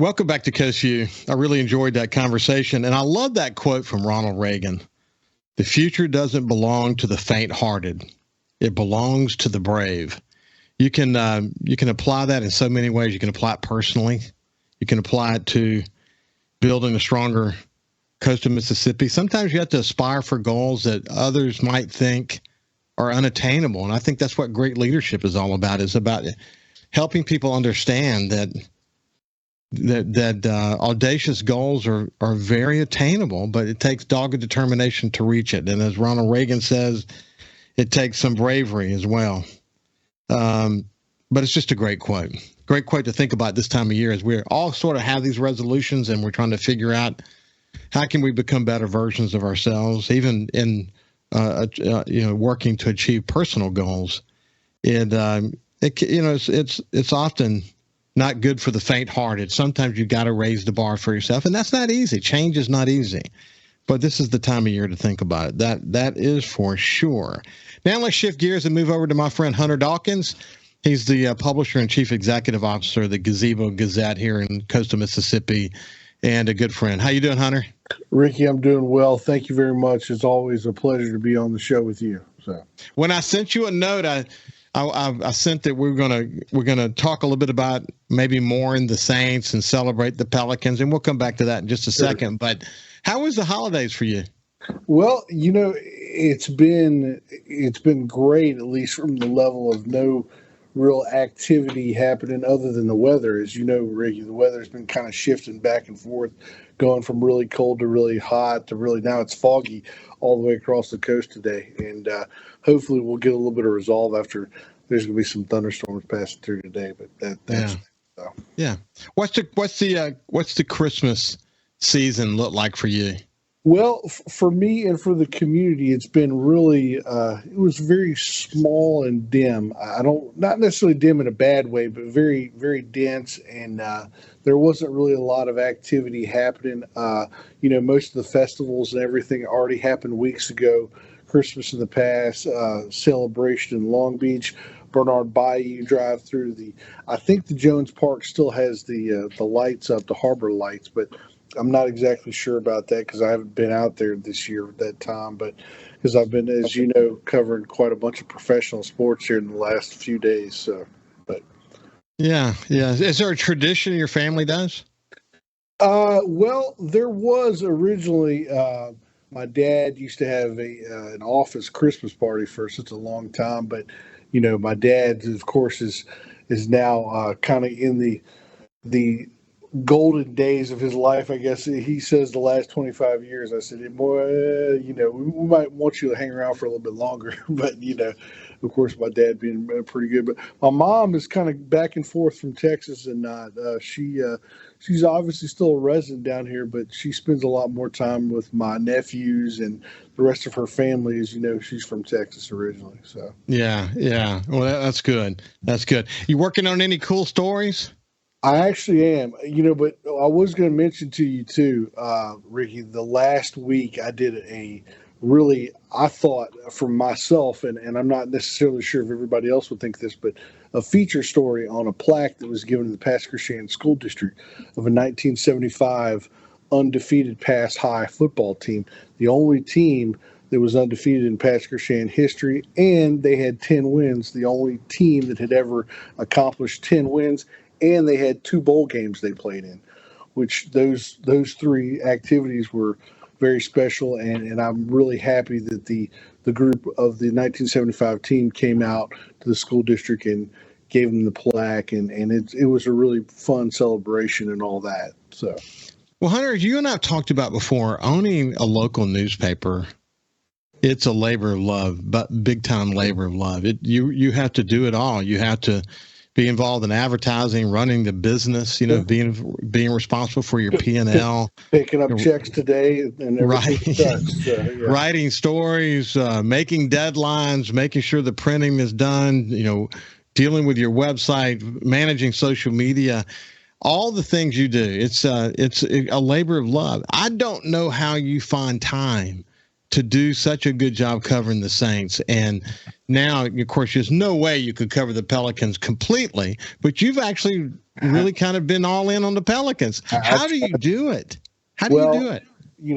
Welcome back to Coast Vue. I really enjoyed that conversation, and I love that quote from Ronald Reagan. The future doesn't belong to the faint-hearted. It belongs to the brave. You can apply that in so many ways. You can apply it personally. You can apply it to building a stronger coastal Mississippi. Sometimes you have to aspire for goals that others might think are unattainable, and I think that's what great leadership is all about. It's about helping people understand that audacious goals are very attainable, but it takes dogged determination to reach it. And as Ronald Reagan says, it takes some bravery as well. But it's just a great quote to think about this time of year as we're all sort of have these resolutions and we're trying to figure out how can we become better versions of ourselves, even in working to achieve personal goals. And it's often not good for the faint-hearted. Sometimes you got to raise the bar for yourself, and that's not easy. Change is not easy, but this is the time of year to think about it. That is for sure. Now let's shift gears and move over to my friend Hunter Dawkins. He's the publisher and chief executive officer of the Gazebo Gazette here in coastal Mississippi, and a good friend. How you doing, Hunter? Ricky, I'm doing well. Thank you very much. It's always a pleasure to be on the show with you. So when I sent you a note, I sent that we're gonna talk a little bit about maybe more in the Saints and celebrate the Pelicans, and we'll come back to that in just a second. But how was the holidays for you? Well, it's been great, at least from the level of no real activity happening other than the weather. As you know, Ricky, the weather's been kind of shifting back and forth, going from really cold to really hot to really now it's foggy all the way across the coast today. And hopefully we'll get a little bit of resolve after there's going to be some thunderstorms passing through today. But that's yeah. What's the Christmas season look like for you? Well, for me and for the community, it's been really, it was very small and dim. Not necessarily dim in a bad way, but very, very dense. And there wasn't really a lot of activity happening. Most of the festivals and everything already happened weeks ago. Christmas in the past, Celebration in Long Beach, Bernard Bayou drive through I think the Jones Park still has the lights up, the harbor lights, but I'm not exactly sure about that because I haven't been out there this year at that time, but because I've been, as you know, covering quite a bunch of professional sports here in the last few days. So, but yeah. Is there a tradition your family does? Well, there was originally. My dad used to have an office Christmas party for such a long time, but my dad, of course, is now kind of in the golden days of his life, I guess. He says the last 25 years. I said, boy, we might want you to hang around for a little bit longer. But, of course, my dad being pretty good. But my mom is kind of back and forth from Texas and not. She's obviously still a resident down here, but she spends a lot more time with my nephews and the rest of her family. As you know, she's from Texas originally. So yeah. Well, that's good. That's good. You working on any cool stories? I actually am, but I was going to mention to you too, Ricky, the last week I did I thought for myself, and I'm not necessarily sure if everybody else would think this, but a feature story on a plaque that was given to the Pass-Christian School District of a 1975 undefeated Pass High football team, the only team that was undefeated in Pass-Christian history, and they had 10 wins, the only team that had ever accomplished 10 wins. And they had 2 bowl games they played in, which those 3 activities were very special. And I'm really happy that the group of the 1975 team came out to the school district and gave them the plaque. And it was a really fun celebration and all that. So, well, Hunter, you and I have talked about before, owning a local newspaper. It's a labor of love, but big time labor of love. You have to do it all. You have to be involved in advertising, running the business, being responsible for your P&L. Picking up checks today and everything. Right. Writing stories, making deadlines, making sure the printing is done, dealing with your website, managing social media, all the things you do. It's a labor of love. I don't know how you find time to do such a good job covering the Saints. And now, of course, there's no way you could cover the Pelicans completely, but you've actually really kind of been all in on the Pelicans. How do you do it? How do you do it?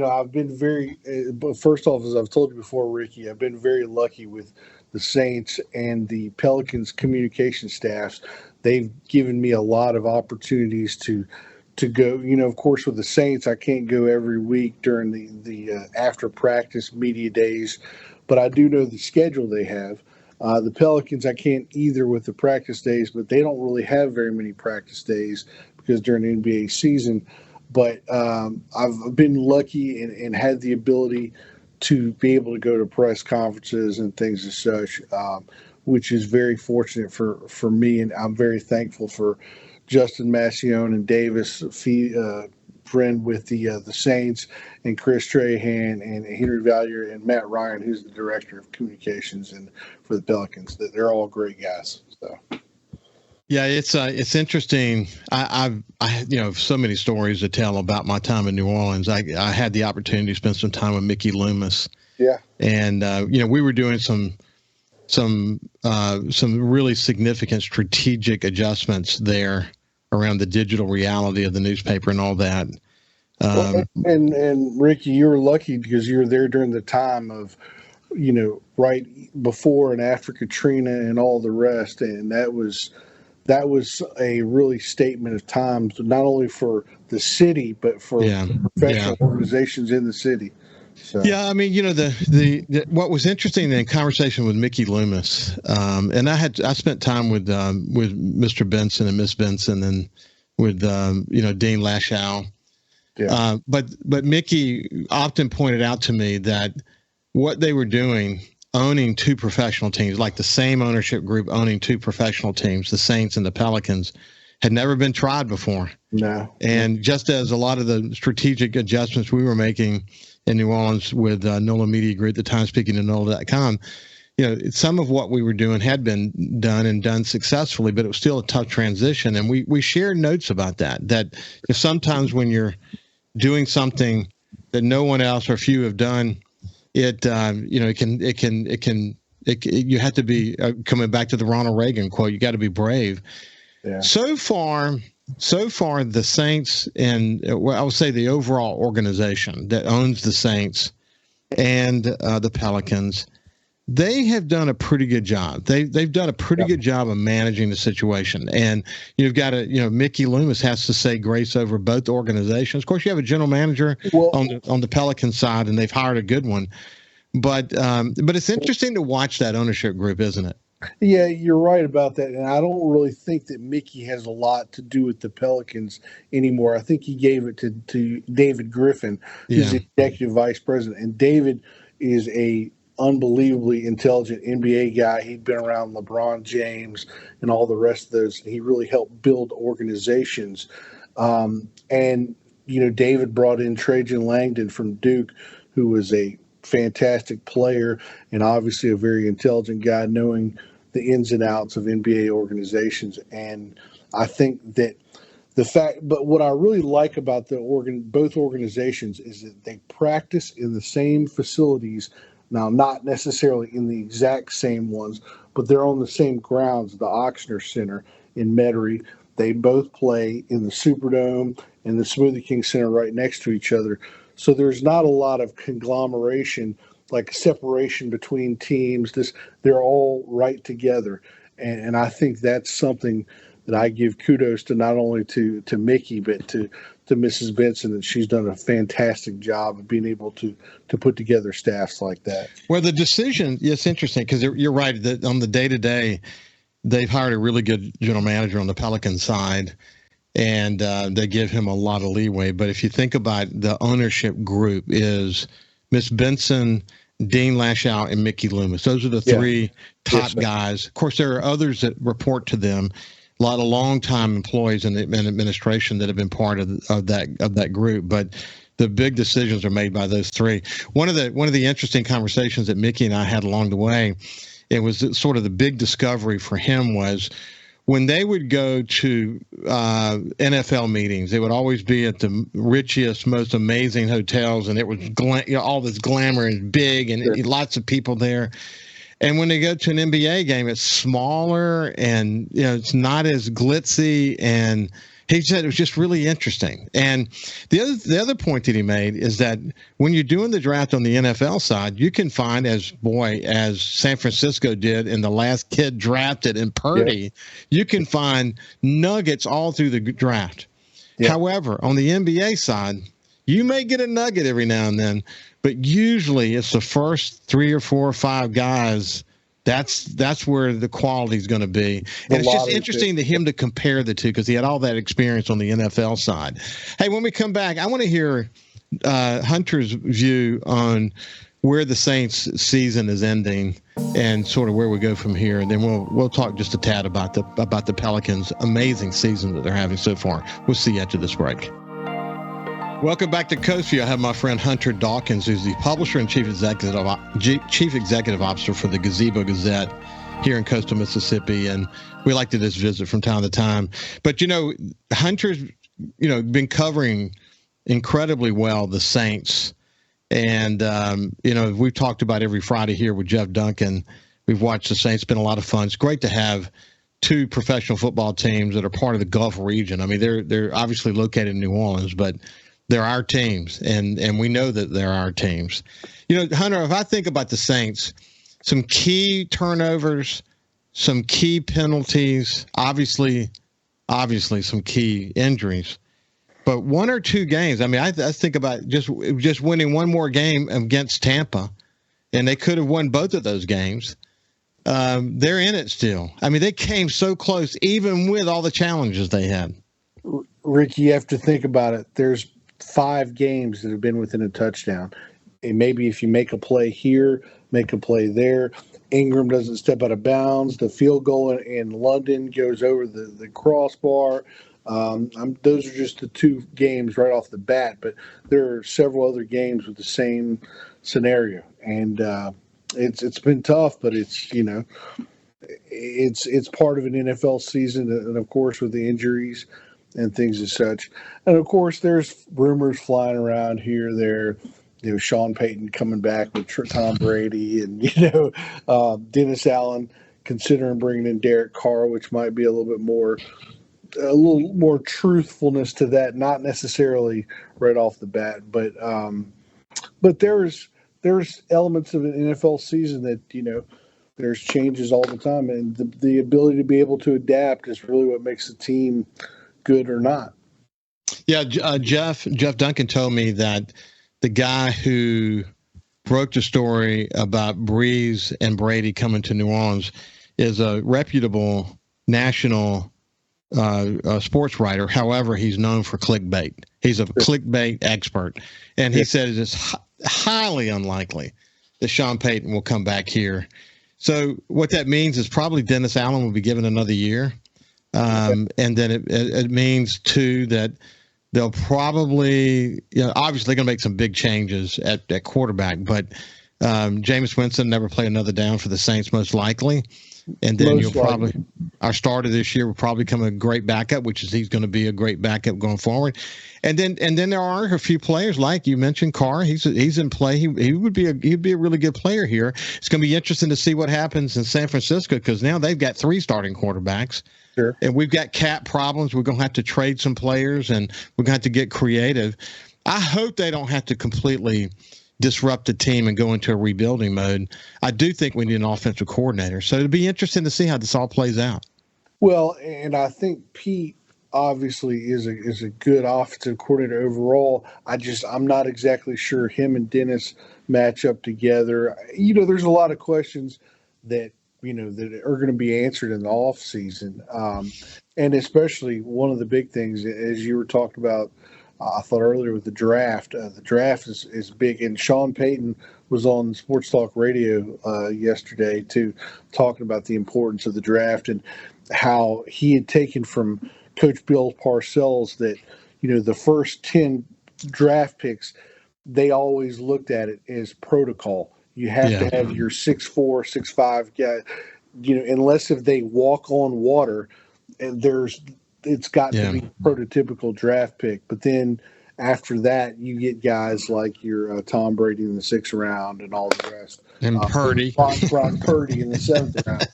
I've been very, but first off, as I've told you before, Ricky, I've been very lucky with the Saints and the Pelicans communication staffs. They've given me a lot of opportunities to go. Of course, with the Saints, I can't go every week during the after practice media days, but I do know the schedule they have. The Pelicans, I can't either with the practice days, but they don't really have very many practice days because during the NBA season. But I've been lucky and had the ability to be able to go to press conferences and things as such, which is very fortunate for me. And I'm very thankful for Justin Massione and Davis, friend with the Saints, and Chris Trahan and Henry Valier and Matt Ryan, who's the director of communications and for the Pelicans. They're all great guys. So. Yeah, it's interesting. I have so many stories to tell about my time in New Orleans. I had the opportunity to spend some time with Mickey Loomis. Yeah, and we were doing some really significant strategic adjustments there around the digital reality of the newspaper and all that. And Ricky, you were lucky because you were there during the time of, right before and after Katrina and all the rest, and that was a really statement of times, not only for the city, but for professional organizations in the city. So. Yeah, I mean, the what was interesting in conversation with Mickey Loomis, and I spent time with Mr. Benson and Miss Benson and with Dean Lashow. Yeah. But Mickey often pointed out to me that what they were doing, owning two professional teams, like the same ownership group owning two professional teams, the Saints and the Pelicans, had never been tried before. No. And just as a lot of the strategic adjustments we were making in New Orleans with NOLA Media Group, the time speaking to NOLA.com, some of what we were doing had been done successfully, but it was still a tough transition. And we shared notes about that if sometimes when you're doing something that no one else or few have done, you have to be coming back to the Ronald Reagan quote, you got to be brave. Yeah. So far, the Saints and I would say the overall organization that owns the Saints and the Pelicans, they have done a pretty good job. They've done a pretty good job of managing the situation. And you've got Mickey Loomis has to say grace over both organizations. Of course, you have a general manager on the Pelican side, and they've hired a good one. But it's interesting to watch that ownership group, isn't it? Yeah, you're right about that. And I don't really think that Mickey has a lot to do with the Pelicans anymore. I think he gave it to David Griffin, who's the executive vice president. And David is a unbelievably intelligent NBA guy. He'd been around LeBron James and all the rest of those. He really helped build organizations. And David brought in Trajan Langdon from Duke, who was a fantastic player and obviously a very intelligent guy, knowing the ins and outs of NBA organizations. And I think that but what I really like about both organizations is that they practice in the same facilities. Now, not necessarily in the exact same ones, but they're on the same grounds, the Ochsner Center in Metairie. They both play in the Superdome and the Smoothie King Center right next to each other. So there's not a lot of conglomeration, like separation between teams. They're all right together. And I think that's something that I give kudos to not only to Mickey, but to Mrs. Benson, that she's done a fantastic job of being able to put together staffs like that. Well, the decision, it's interesting because you're right that on the day-to-day, they've hired a really good general manager on the Pelican side, and they give him a lot of leeway. But if you think about the ownership group is Miss Benson, Dean Lashow, and Mickey Loomis. Those are the three top guys. Of course, there are others that report to them. A lot of longtime employees in the administration that have been part of that group, but the big decisions are made by those three. One of the interesting conversations that Mickey and I had along the way, it was sort of the big discovery for him was when they would go to NFL meetings, they would always be at the richest, most amazing hotels, and it was all this glamour and big, and lots of people there. And when they go to an NBA game, it's smaller, and it's not as glitzy. And he said it was just really interesting. And the other point that he made is that when you're doing the draft on the NFL side, you can find, as San Francisco did in the last kid drafted in Purdy, you can find nuggets all through the draft. Yep. However, on the NBA side, you may get a nugget every now and then, but usually it's the first 3 or 4 or 5 guys. That's where the quality is going to be. And it's just interesting to him to compare the two because he had all that experience on the NFL side. Hey, when we come back, I want to hear Hunter's view on where the Saints season is ending and sort of where we go from here. And then we'll talk just a tad about the Pelicans' amazing season that they're having so far. We'll see you after this break. Welcome back to Coast Vue. I have my friend Hunter Dawkins, who's the publisher and chief executive officer for the Gazebo Gazette here in coastal Mississippi, and we like to just visit from time to time. But Hunter's been covering incredibly well the Saints, and we've talked about every Friday here with Jeff Duncan. We've watched the Saints. It's been a lot of fun. It's great to have 2 professional football teams that are part of the Gulf region. I mean, they're obviously located in New Orleans, but they're our teams, and we know that they're our teams. Hunter, if I think about the Saints, some key turnovers, some key penalties, obviously some key injuries, but 1 or 2 games. I mean, I think about just winning one more game against Tampa, and they could have won both of those games. They're in it still. I mean, they came so close, even with all the challenges they had. Rick, you have to think about it. There's 5 games that have been within a touchdown. And maybe if you make a play here, make a play there, Ingram doesn't step out of bounds, the field goal in London goes over the crossbar. Those are just the 2 games right off the bat, but there are several other games with the same scenario. And it's been tough, but it's part of an NFL season, and of course with the injuries and things as such. And of course, there's rumors flying around here, there, Sean Payton coming back with Tom Brady, and Dennis Allen considering bringing in Derek Carr, which might be a little more truthfulness to that, not necessarily right off the bat, but there's elements of an NFL season that there's changes all the time, and the ability to be able to adapt is really what makes the team good or not. Yeah, Jeff Duncan told me that the guy who broke the story about Breeze and Brady coming to New Orleans is a reputable national sports writer. However, he's known for clickbait. He's a clickbait expert, and he said it's highly unlikely that Sean Payton will come back here. So what that means is probably Dennis Allen will be given another year. And then it means, too, that they'll probably, obviously going to make some big changes at quarterback. But Jameis Winston never play another down for the Saints, most likely. And then our starter this year will probably become a great backup, which is he's going to be a great backup going forward. And then there are a few players, like you mentioned, Carr. He's in play. He'd be a really good player here. It's going to be interesting to see what happens in San Francisco, because now they've got 3 starting quarterbacks. Sure. And we've got cap problems. We're going to have to trade some players, and we're going to have to get creative. I hope they don't have to completely disrupt the team and go into a rebuilding mode. I do think we need an offensive coordinator. So it'll be interesting to see how this all plays out. Well, and I think Pete obviously is a good offensive coordinator overall. I'm not exactly sure him and Dennis match up together. There's a lot of questions that that are going to be answered in the off season. And especially one of the big things, as you were talking about, I thought earlier with the draft. The draft is big, and Sean Payton was on Sports Talk Radio yesterday too, talking about the importance of the draft and how he had taken from Coach Bill Parcells that the first 10 draft picks, they always looked at it as protocol. You have to have your 6'4", 6'5" guy, unless if they walk on water, it's got to be a prototypical draft pick. But then after that, you get guys like your Tom Brady in the 6th round and all the rest. And Purdy. Brock Purdy in the 7th round.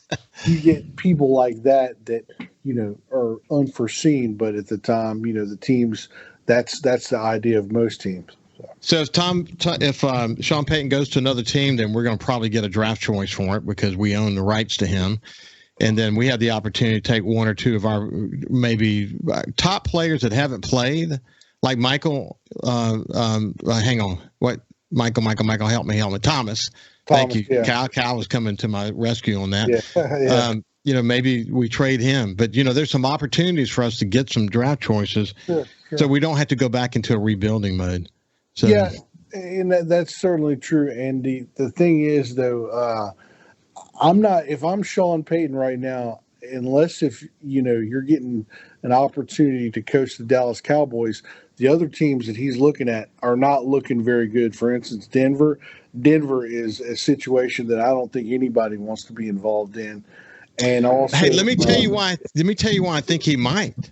You get people like that, are unforeseen, but at the time, the teams, that's the idea of most teams. So if Sean Payton goes to another team, then we're going to probably get a draft choice for it because we own the rights to him. And then we have the opportunity to take one or two of our maybe top players that haven't played, like Michael. Hang on. What? Michael, help me. Thomas. Thank you. Yeah. Kyle was coming to my rescue on that. Yeah. Maybe we trade him. But, there's some opportunities for us to get some draft choices. Sure. So we don't have to go back into a rebuilding mode. So, yeah, and that's certainly true, Andy. The thing is, though, if I'm Sean Payton right now, unless if you're getting an opportunity to coach the Dallas Cowboys, the other teams that he's looking at are not looking very good. For instance, Denver is a situation that I don't think anybody wants to be involved in. And also, hey, let me tell you why I think he might,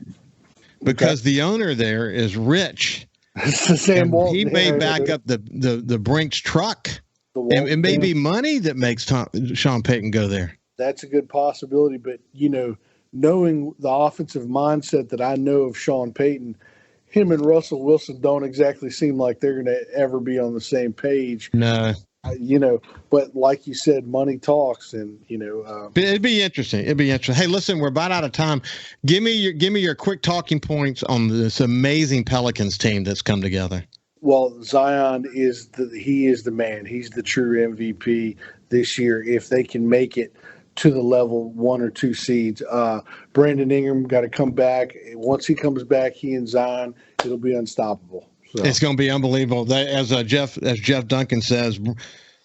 because the owner there is rich. Sam Walton. He may back up the Brinks truck. It may be money that makes Sean Payton go there. That's a good possibility. But, knowing the offensive mindset that I know of Sean Payton, him and Russell Wilson don't exactly seem like they're going to ever be on the same page. No. But like you said, money talks, and it'd be interesting. Hey, listen, we're about out of time. Give me your quick talking points on this amazing Pelicans team that's come together. Well, Zion is the man. He's the true MVP this year. If they can make it to the level 1 or 2 seeds, Brandon Ingram got to come back. Once he comes back, he and Zion, it'll be unstoppable. So. It's going to be unbelievable. As Jeff Duncan says,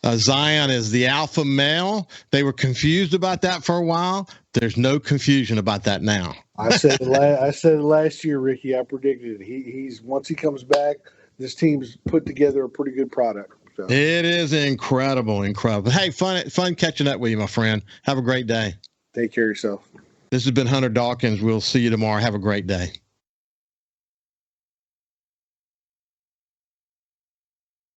Zion is the alpha male. They were confused about that for a while. There's no confusion about that now. I said it last year, Ricky. I predicted it. He's once he comes back, this team's put together a pretty good product. So. It is incredible. Hey, fun catching up with you, my friend. Have a great day. Take care of yourself. This has been Hunter Dawkins. We'll see you tomorrow. Have a great day.